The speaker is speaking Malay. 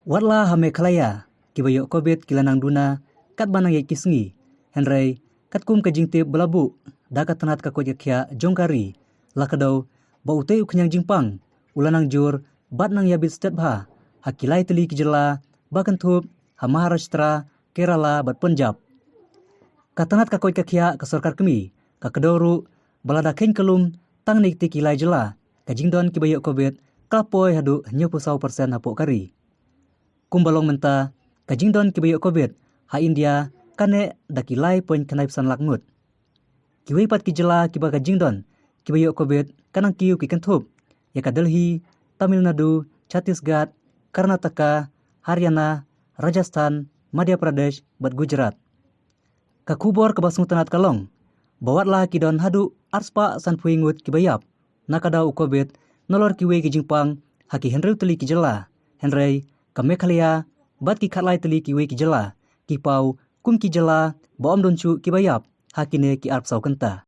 Watla hame khalaya kibayo COVID kilanang duna kat banang ye kisngi henrei kat kum kajingte belabu dakat tanat kakot yakya jongkari lakado ba utei uknyang jingpang ulanang jur bat nang yabit stet bha hakilai teli kijela bakan thup ha Maharashtra Kerala bat Punjab katanat kakot kakya ka sarkar kemi kakadoru balada khen kalum tang nik ti kilai jela kajingdon kibayo COVID kalpoi hadu 90% hapok kari kumbalong menta kajingdon kibayo COVID ha India kane dakilai poin kanai pesan lakngut kiwei pat kijela kiba kajingdon kibayo COVID kanang kiu kikenthup yaka Delhi, Tamil Nadu, Chhattisgarh, Karnataka, Haryana, Rajasthan, Madhya Pradesh bat Gujarat kakubor kabasung tanat kalong bawatlah kidon hadu arspa san puingut kibayap nakada u COVID nolor kiwei kijingpang haki henreu teli kijela henrei Kamekhalaya bat ki khatlai teli kiwei kijela kipau kum kijela baom donchu kibayap hakine ki arpsau kenta